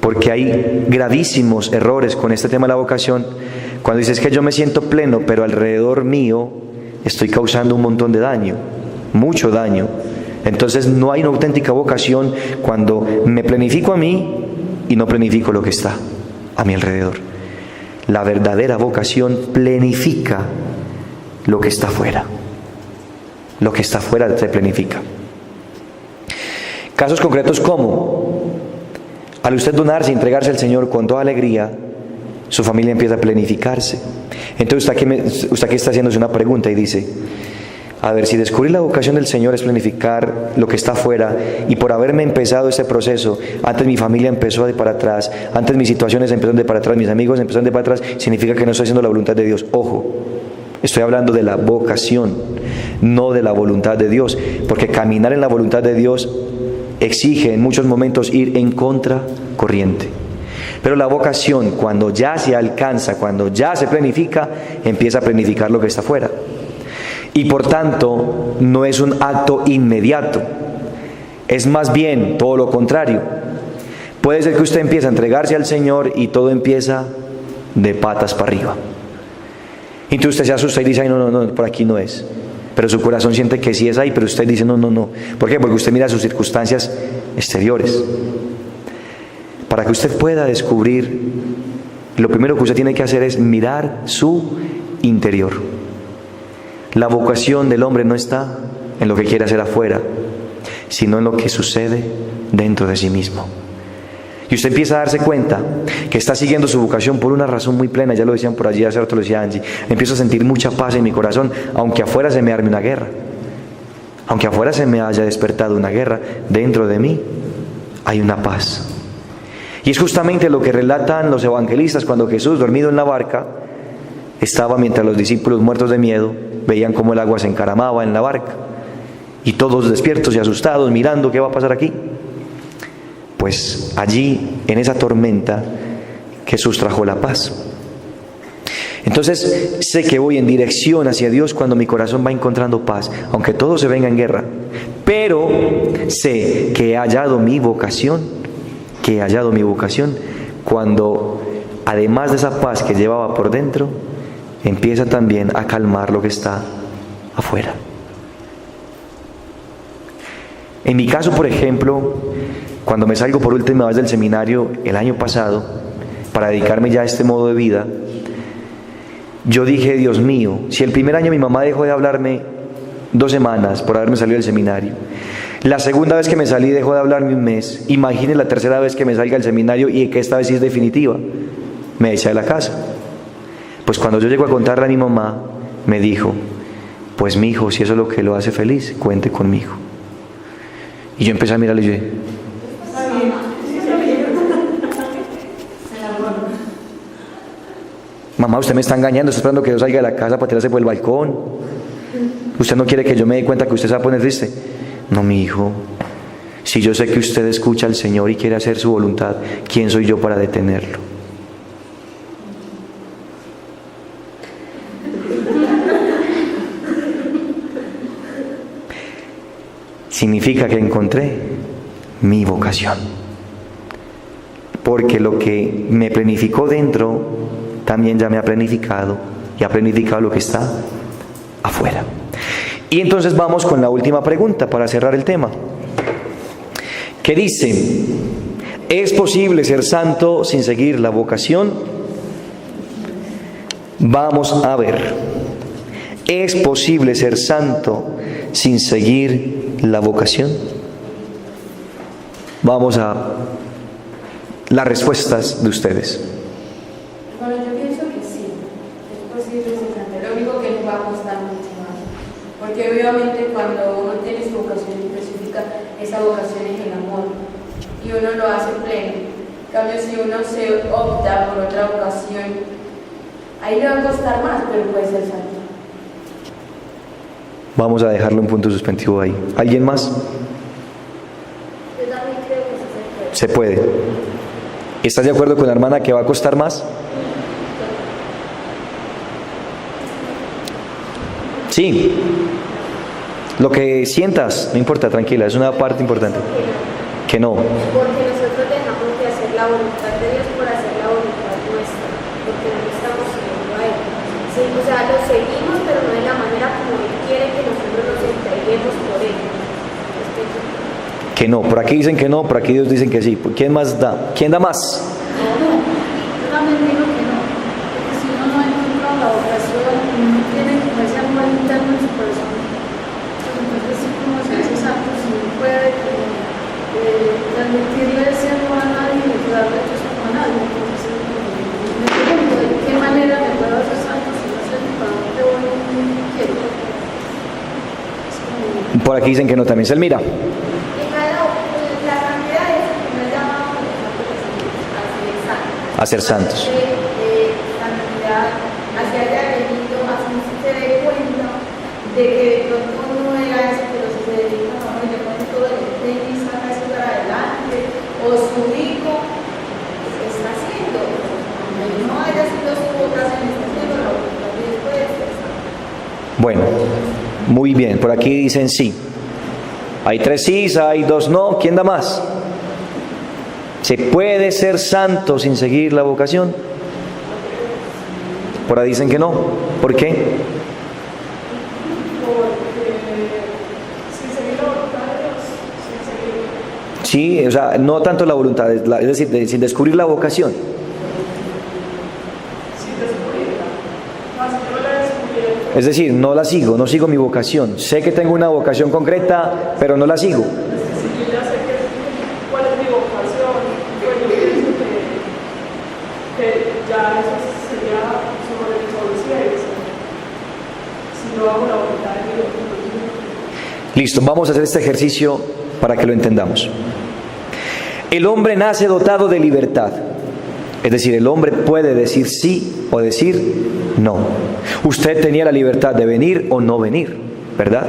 Porque hay gravísimos errores con este tema de la vocación. Cuando dices que yo me siento pleno, pero alrededor mío estoy causando un montón de daño, mucho daño. Entonces no hay una auténtica vocación cuando me planifico a mí y no planifico lo que está a mi alrededor. La verdadera vocación planifica lo que está afuera. Lo que está afuera se planifica. Casos concretos como, al usted donarse y entregarse al Señor con toda alegría, su familia empieza a planificarse. Entonces usted aquí está haciéndose una pregunta y dice, a ver, si descubrir la vocación del Señor es planificar lo que está afuera, y por haberme empezado este proceso, antes mi familia empezó de para atrás, antes mis situaciones empezaron de para atrás, mis amigos empezaron de para atrás, significa que no estoy haciendo la voluntad de Dios. Ojo, estoy hablando de la vocación, no de la voluntad de Dios, porque caminar en la voluntad de Dios exige en muchos momentos ir en contracorriente. Pero la vocación, cuando ya se alcanza, cuando ya se planifica, empieza a planificar lo que está afuera. Y por tanto, no es un acto inmediato, es más bien todo lo contrario. Puede ser que usted empiece a entregarse al Señor y todo empieza de patas para arriba. Y entonces usted se asusta y dice, ay, no, por aquí no es. Pero su corazón siente que sí es ahí, pero usted dice, no. ¿Por qué? Porque usted mira sus circunstancias exteriores. Para que usted pueda descubrir lo primero que usted tiene que hacer es mirar su interior. La vocación del hombre no está en lo que quiere hacer afuera, sino en lo que sucede dentro de sí mismo. Y usted empieza a darse cuenta que está siguiendo su vocación por una razón muy plena. Ya lo decían por allí, hace rato lo decía Angie. Empiezo a sentir mucha paz en mi corazón, aunque afuera se me arme una guerra. Aunque afuera se me haya despertado una guerra, dentro de mí hay una paz. Y es justamente lo que relatan los evangelistas cuando Jesús, dormido en la barca, estaba mientras los discípulos, muertos de miedo, veían cómo el agua se encaramaba en la barca. Y todos despiertos y asustados, mirando qué va a pasar aquí. Pues allí, en esa tormenta, Jesús trajo la paz. Entonces, sé que voy en dirección hacia Dios cuando mi corazón va encontrando paz, aunque todo se venga en guerra. Pero sé que he hallado mi vocación, cuando, además de esa paz que llevaba por dentro, empieza también a calmar lo que está afuera. En mi caso, por ejemplo, cuando me salgo por última vez del seminario el año pasado, para dedicarme ya a este modo de vida, yo dije, Dios mío, si el primer año mi mamá dejó de hablarme 2 semanas por haberme salido del seminario, la segunda vez que me salí dejó de hablarme 1 mes, imagine la tercera vez que me salga del seminario y que esta vez sí es definitiva, me echa de la casa. Pues cuando yo llego a contarle a mi mamá, me dijo, pues mi hijo, si eso es lo que lo hace feliz, cuente conmigo. Y yo empecé a mirarle y yo dije, mamá, usted me está engañando, está esperando que yo salga de la casa para tirarse por el balcón. Usted no quiere que yo me dé cuenta que usted se va a poner triste. No, mi hijo, si yo sé que usted escucha al Señor y quiere hacer su voluntad, ¿quién soy yo para detenerlo? Significa que encontré mi vocación. Porque lo que me planificó dentro, también ya me ha planificado y ha planificado lo que está afuera. Y entonces vamos con la última pregunta para cerrar el tema. ¿Qué dice? ¿Es posible ser santo sin seguir la vocación? Vamos a ver. ¿Es posible ser santo sin seguir la vocación? Vamos a las respuestas de ustedes. Bueno, yo pienso que sí, es posible ser santo. Lo único que nos va a costar mucho más. Porque obviamente cuando uno tiene su vocación específica, esa vocación es el amor. Y uno lo hace pleno. En cambio, si uno se opta por otra vocación, ahí le va a costar más, pero puede ser santo. Vamos a dejarlo en punto suspensivo ahí. ¿Alguien más? Yo también creo que sí se puede. Se puede. ¿Estás de acuerdo con la hermana que va a costar más? Sí. Lo que sientas, no importa, tranquila, es una parte importante. Que no. Porque nosotros dejamos de hacer la voluntad de Dios por hacer la voluntad nuestra, porque no estamos siguiendo a Él. Sí, o sea, lo seguimos, pero no de la manera como Él quiere que nosotros nos entreguemos por Él. Que no. Por aquí dicen que no, por aquí Dios dicen que sí. ¿Quién más da? ¿Quién da más? Yo también digo que no, porque si uno no ha encontrado la vocación y no tiene como ese amor interno en su corazón, pues entonces sí, como se hace santo, si no puede transmitirle ese amor a nadie y ayudarle a Dios a nadie. Entonces me pregunto, ¿de qué manera me puedo hacer santo si no sé ni para dónde voy ni quiero? Es como... Por aquí dicen que no también. Selmira. La santidad es el primer llamado de A ser santos. Santidad, hacia allá venido, así se dé cuenta de que de pronto no era eso, pero si se dedica a y le pone todo el empeño y saca eso para adelante, o su hijo está haciendo, aunque no haya sido su vocación, está haciendo la voluntad de Dios, puede ser santo. Bueno, muy bien. Por aquí dicen sí. Hay 3 sí, hay 2 no. ¿Quién da más? ¿Se puede ser santo sin seguir la vocación? Por ahí dicen que no. ¿Por qué? Porque sin seguir la voluntad de Dios, sin seguir. Sí, o sea, no tanto la voluntad, es decir, sin descubrir la vocación. Es decir, no la sigo, no sigo mi vocación. Sé que tengo una vocación concreta, pero no la sigo. Si yo ya sé cuál es mi vocación, pues yo pienso que ya eso sería sobre mi conciencia. Si no hago la voluntad de Dios. Listo, vamos a hacer este ejercicio para que lo entendamos. El hombre nace dotado de libertad. Es decir, el hombre puede decir sí o decir no. Usted tenía la libertad de venir o no venir, ¿verdad?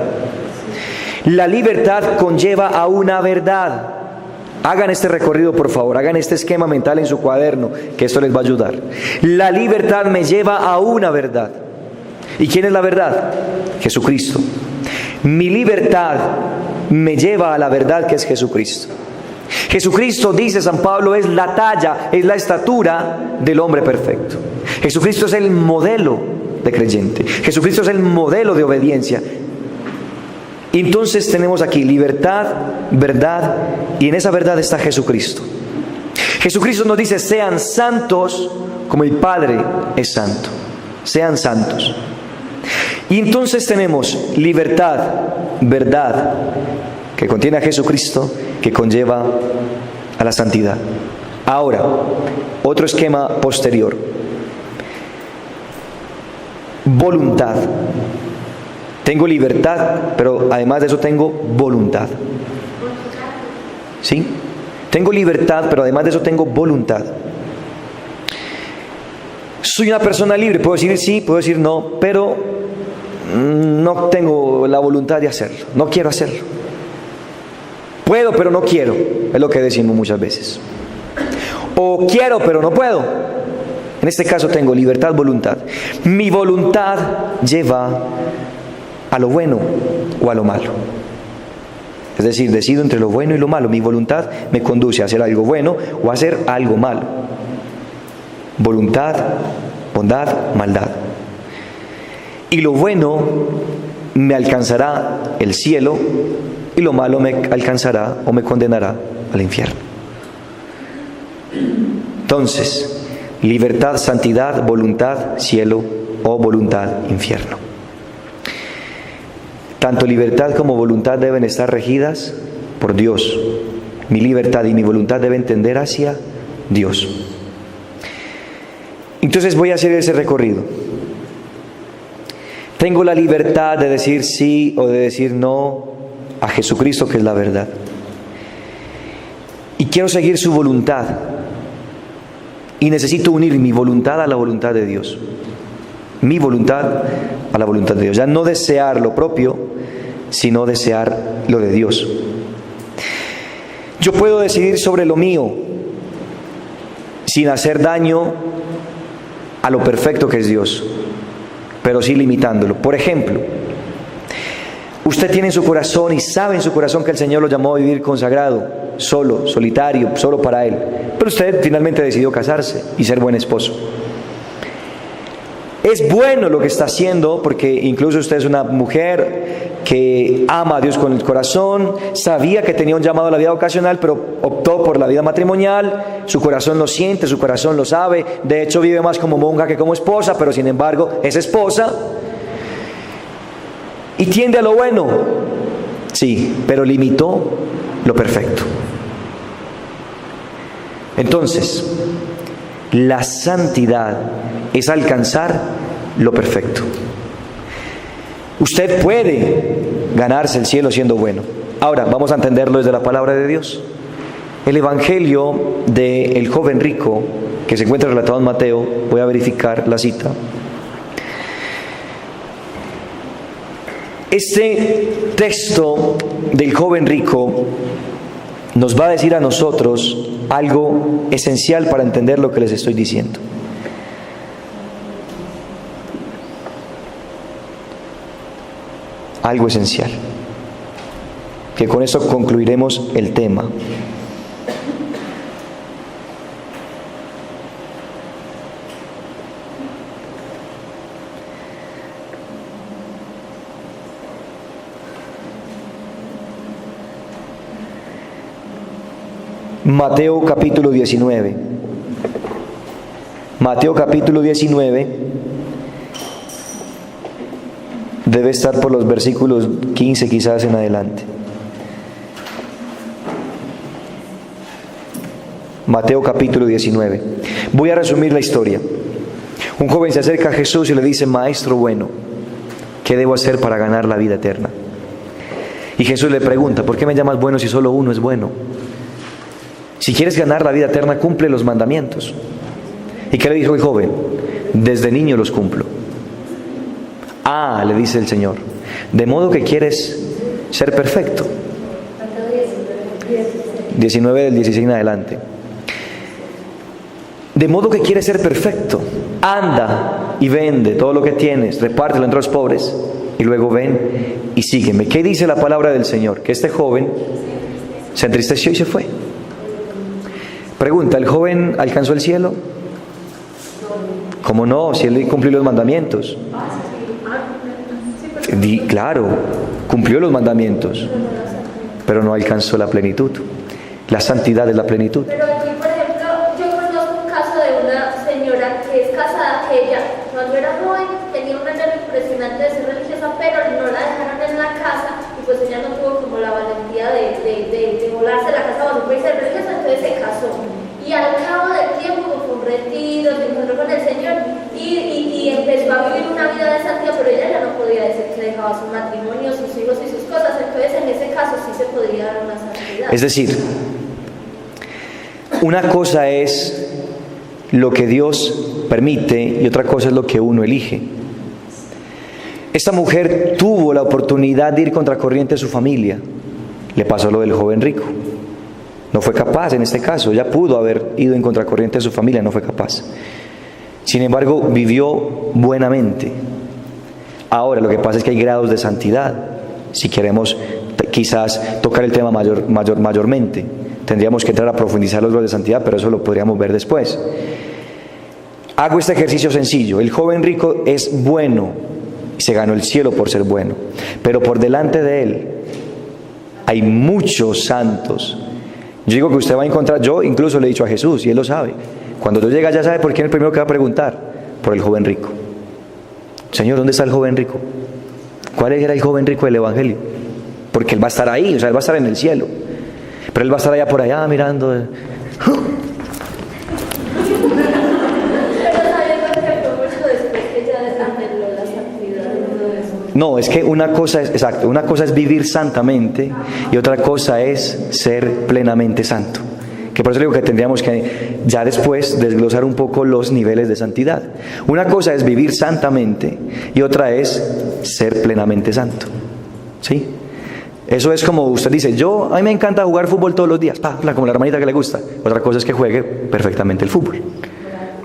La libertad conlleva a una verdad. Hagan este recorrido, por favor. Hagan este esquema mental en su cuaderno, que esto les va a ayudar. La libertad me lleva a una verdad. ¿Y quién es la verdad? Jesucristo. Mi libertad me lleva a la verdad que es Jesucristo. Jesucristo, dice San Pablo, es la talla, es la estatura del hombre perfecto. Jesucristo es el modelo de creyente. Jesucristo es el modelo de obediencia. Y entonces tenemos aquí libertad, verdad, y en esa verdad está Jesucristo. Jesucristo nos dice, sean santos como el Padre es santo. Sean santos. Y entonces tenemos libertad, verdad, que contiene a Jesucristo, que conlleva a la santidad. Ahora, otro esquema posterior. Voluntad. Tengo libertad, pero además de eso tengo voluntad. ¿Sí? Tengo libertad, pero además de eso tengo voluntad. Soy una persona libre, puedo decir sí, puedo decir no, pero no tengo la voluntad de hacerlo, no quiero hacerlo. Puedo, pero no quiero, es lo que decimos muchas veces. O quiero, pero no puedo. En este caso tengo libertad, voluntad. Mi voluntad lleva a lo bueno o a lo malo. Es decir, decido entre lo bueno y lo malo. Mi voluntad me conduce a hacer algo bueno o a hacer algo malo. Voluntad, bondad, maldad. Y lo bueno me alcanzará el cielo y lo malo me alcanzará o me condenará al infierno. Entonces, libertad, santidad, voluntad, cielo o voluntad, infierno. Tanto libertad como voluntad deben estar regidas por Dios. Mi libertad y mi voluntad deben tender hacia Dios. Entonces voy a hacer ese recorrido. Tengo la libertad de decir sí o de decir no a Jesucristo, que es la verdad. Y quiero seguir su voluntad. Y necesito unir mi voluntad a la voluntad de Dios. Mi voluntad a la voluntad de Dios. Ya no desear lo propio, sino desear lo de Dios. Yo puedo decidir sobre lo mío sin hacer daño a lo perfecto que es Dios, pero sí limitándolo. Por ejemplo, usted tiene en su corazón y sabe en su corazón que el Señor lo llamó a vivir consagrado, solo, solitario, solo para Él. Pero usted finalmente decidió casarse y ser buen esposo. Es bueno lo que está haciendo, porque incluso usted es una mujer que ama a Dios con el corazón, sabía que tenía un llamado a la vida vocacional, pero optó por la vida matrimonial. Su corazón lo siente, su corazón lo sabe. De hecho, vive más como monja que como esposa, pero sin embargo es esposa. Y tiende a lo bueno, sí, pero limitó lo perfecto. Entonces, la santidad es alcanzar lo perfecto. Usted puede ganarse el cielo siendo bueno. Ahora, vamos a entenderlo desde la palabra de Dios. El evangelio del joven rico, que se encuentra relatado en Mateo, voy a verificar la cita. Este texto del joven rico nos va a decir a nosotros algo esencial para entender lo que les estoy diciendo. Algo esencial, que con eso concluiremos el tema. Mateo capítulo 19. Mateo capítulo 19. Debe estar por los versículos 15 quizás en adelante. Mateo capítulo 19. Voy a resumir la historia. Un joven se acerca a Jesús y le dice: Maestro bueno, ¿qué debo hacer para ganar la vida eterna? Y Jesús le pregunta: ¿por qué me llamas bueno si solo uno es bueno? Si quieres ganar la vida eterna, cumple los mandamientos. ¿Y qué le dijo el joven? Desde niño los cumplo. Ah, le dice el Señor, de modo que quieres ser perfecto. 19 del 16 en adelante. De modo que quieres ser perfecto, anda y vende todo lo que tienes, repártelo entre los pobres y luego ven y sígueme. ¿Qué dice la palabra del Señor? Que este joven se entristeció y se fue. Pregunta: ¿el joven alcanzó el cielo? ¿Cómo no? Si él cumplió los mandamientos. Claro, cumplió los mandamientos, pero no alcanzó la plenitud. La santidad es la plenitud. Pero aquí, por ejemplo, yo conozco un caso de una señora que es casada, que ella, cuando era joven, tenía un anhelo impresionante de ser religiosa, pero no la dejaron en la casa, y pues ella no tuvo como la valentía de volarse la casa cuando fue a ser religiosa, entonces se casó. Y al cabo del tiempo fue un retiro, se encontró con el Señor y empezó a vivir una vida de santidad, pero ella ya no podía decir que dejaba su matrimonio, sus hijos y sus cosas. Entonces en ese caso sí se podría dar una santidad. Es decir, una cosa es lo que Dios permite y otra cosa es lo que uno elige. Esta mujer tuvo la oportunidad de ir contracorriente a su familia. Le pasó lo del joven rico. No fue capaz en este caso. Ella pudo haber ido en contracorriente a su familia, no fue capaz. Sin embargo, vivió buenamente. Ahora, lo que pasa es que hay grados de santidad. Si queremos quizás tocar el tema mayormente, tendríamos que entrar a profundizar los grados de santidad, pero eso lo podríamos ver después. Hago este ejercicio sencillo. El joven rico es bueno y se ganó el cielo por ser bueno, pero por delante de él hay muchos santos. Yo digo que usted va a encontrar, yo incluso le he dicho a Jesús, y él lo sabe. Cuando yo llegue allá, ¿sabe por quién es el primero que va a preguntar? Por el joven rico. Señor, ¿dónde está el joven rico? ¿Cuál era el joven rico del Evangelio? Porque él va a estar ahí, o sea, él va a estar en el cielo. Pero él va a estar allá por allá mirando. Pero sabiendo que fue mucho después que ella anheló la santidad y todo eso. No, es que una cosa es, exacto, una cosa es vivir santamente y otra cosa es ser plenamente santo. Que por eso digo que tendríamos que ya después desglosar un poco los niveles de santidad. Una cosa es vivir santamente y otra es ser plenamente santo. ¿Sí? Eso es como usted dice: a mí me encanta jugar fútbol todos los días, como la hermanita que le gusta. Otra cosa es que juegue perfectamente el fútbol.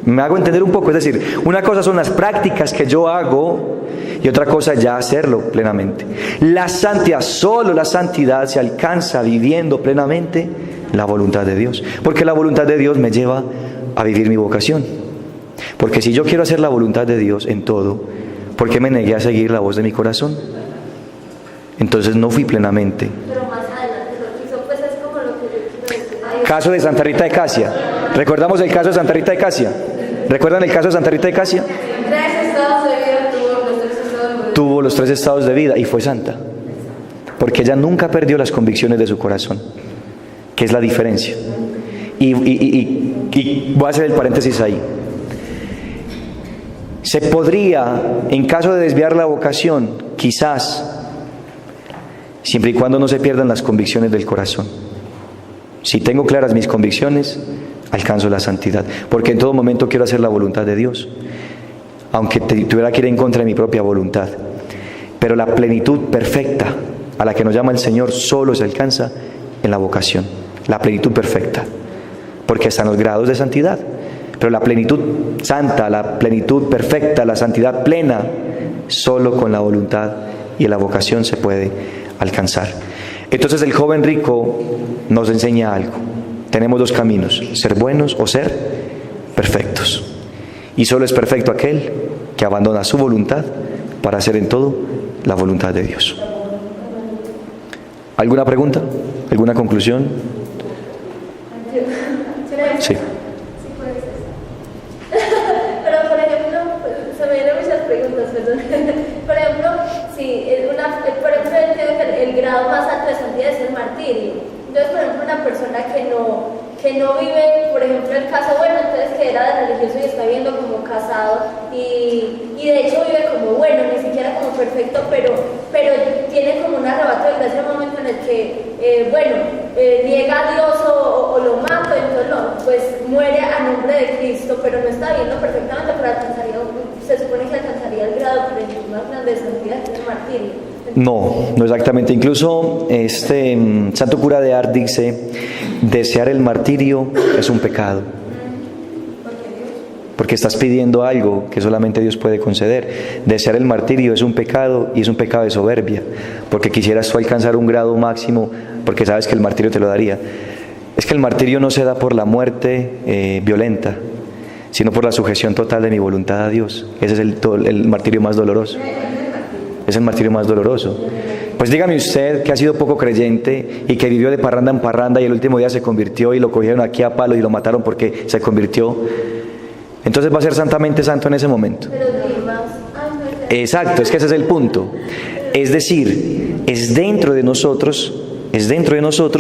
Me hago entender un poco, es decir, una cosa son las prácticas que yo hago y otra cosa ya hacerlo plenamente. La santidad, solo la santidad se alcanza viviendo plenamente la voluntad de Dios, porque la voluntad de Dios me lleva a vivir mi vocación. Porque si yo quiero hacer la voluntad de Dios en todo, ¿por qué me negué a seguir la voz de mi corazón? Entonces no fui plenamente. Pero más adelante lo quiso, pues es como lo que yo quiero decir. Caso de Santa Rita de Casia. ¿Recordamos el caso de Santa Rita de Casia? ¿Recuerdan el caso de Santa Rita de Casia? 3 estados de vida Tuvo los 3 estados de vida y fue santa. Porque ella nunca perdió las convicciones de su corazón, que es la diferencia. Y voy a hacer el paréntesis ahí. Se podría, en caso de desviar la vocación, quizás, siempre y cuando no se pierdan las convicciones del corazón. Si tengo claras mis convicciones, alcanzo la santidad, porque en todo momento quiero hacer la voluntad de Dios, aunque tuviera que ir en contra de mi propia voluntad. Pero la plenitud perfecta a la que nos llama el Señor solo se alcanza en la vocación, la plenitud perfecta, porque están los grados de santidad, pero la plenitud santa, la plenitud perfecta, la santidad plena, solo con la voluntad y en la vocación se puede alcanzar. Entonces el joven rico nos enseña algo. Tenemos 2 caminos: ser buenos o ser perfectos. Y solo es perfecto aquel que abandona su voluntad para hacer en todo la voluntad de Dios. ¿Alguna pregunta? ¿Alguna conclusión? Sí. Pero por ejemplo, se me vienen muchas preguntas, perdón. Por ejemplo, si pasado y de hecho vive como bueno, ni siquiera como perfecto, pero tiene como un arrebato de gracia, un momento en el que, niega a Dios o lo mata, entonces pues muere a nombre de Cristo, pero no está viviendo perfectamente, pero se supone que alcanzaría el grado más grande de santidad, que es el martirio. No exactamente. Incluso santo cura de Ars dice, desear el martirio es un pecado. Porque estás pidiendo algo que solamente Dios puede conceder. Desear el martirio es un pecado, y es un pecado de soberbia, porque quisieras tú alcanzar un grado máximo, porque sabes que el martirio te lo daría. Es que el martirio no se da por la muerte violenta, sino por la sujeción total de mi voluntad a Dios. Ese es el martirio más doloroso. Es el martirio más doloroso. Pues dígame usted que ha sido poco creyente y que vivió de parranda en parranda y el último día se convirtió y lo cogieron aquí a palos y lo mataron porque se convirtió. Entonces va a ser santamente santo en ese momento. Exacto, es que ese es el punto. Es decir, es dentro de nosotros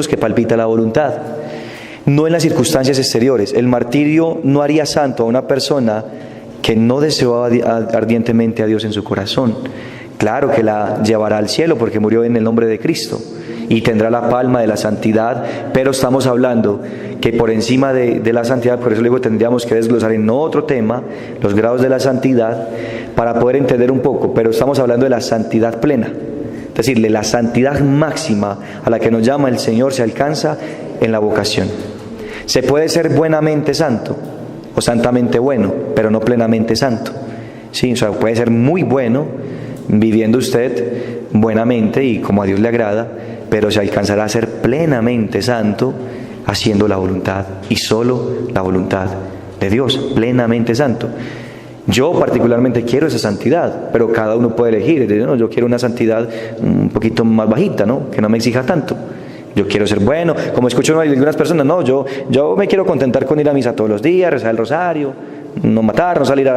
que palpita la voluntad, no en las circunstancias exteriores. El martirio no haría santo a una persona que no deseó ardientemente a Dios en su corazón. Claro que la llevará al cielo porque murió en el nombre de Cristo y tendrá la palma de la santidad, pero estamos hablando que por encima de la santidad, por eso luego tendríamos que desglosar en otro tema los grados de la santidad para poder entender un poco, pero estamos hablando de la santidad plena, es decir, la santidad máxima a la que nos llama el Señor se alcanza en la vocación. Se puede ser buenamente santo o santamente bueno, pero no plenamente santo. Sí, o sea, puede ser muy bueno viviendo usted buenamente y como a Dios le agrada, pero se alcanzará a ser plenamente santo haciendo la voluntad y solo la voluntad de Dios, plenamente santo. Yo particularmente quiero esa santidad, pero cada uno puede elegir. Es decir, no, yo quiero una santidad un poquito más bajita, ¿no? Que no me exija tanto. Yo quiero ser bueno, como escucho algunas personas, no, yo me quiero contentar con ir a misa todos los días, rezar el rosario, no matar, no salir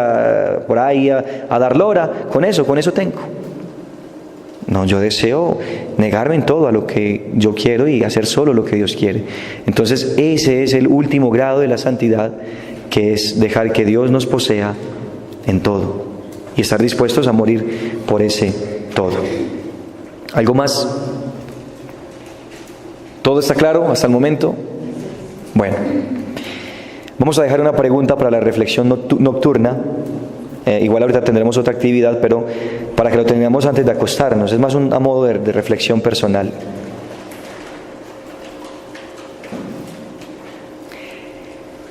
por ahí a dar lora, con eso tengo. No, yo deseo negarme en todo a lo que yo quiero y hacer solo lo que Dios quiere. Entonces ese es el último grado de la santidad, que es dejar que Dios nos posea en todo y estar dispuestos a morir por ese todo. ¿Algo más? ¿Todo está claro hasta el momento? Bueno, vamos a dejar una pregunta para la reflexión nocturna. Igual ahorita tendremos otra actividad, pero para que lo tengamos antes de acostarnos, es más a modo de reflexión personal.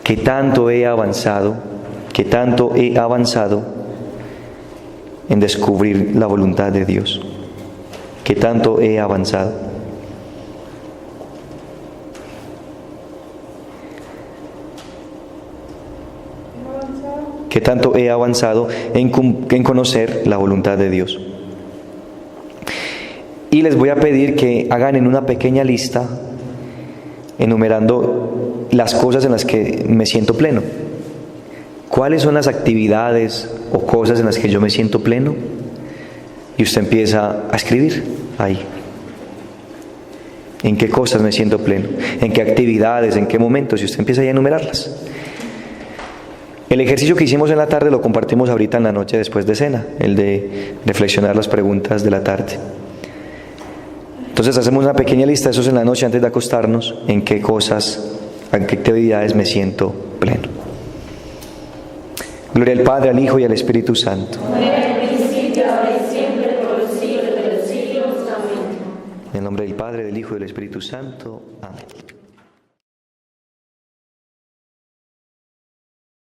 ¿Qué tanto he avanzado en descubrir la voluntad de Dios? ¿Qué tanto he avanzado? ¿Qué tanto he avanzado en conocer la voluntad de Dios? Y les voy a pedir que hagan en una pequeña lista, enumerando las cosas en las que me siento pleno. ¿Cuáles son las actividades o cosas en las que yo me siento pleno? Y usted empieza a escribir ahí. ¿En qué cosas me siento pleno? ¿En qué actividades? ¿En qué momentos? Y usted empieza ahí a enumerarlas. El ejercicio que hicimos en la tarde lo compartimos ahorita en la noche después de cena, el de reflexionar las preguntas de la tarde. Entonces hacemos una pequeña lista, eso es en la noche antes de acostarnos, en qué cosas, en qué actividades me siento pleno. Gloria al Padre, al Hijo y al Espíritu Santo. En el nombre del Padre, del Hijo y del Espíritu Santo. Amén.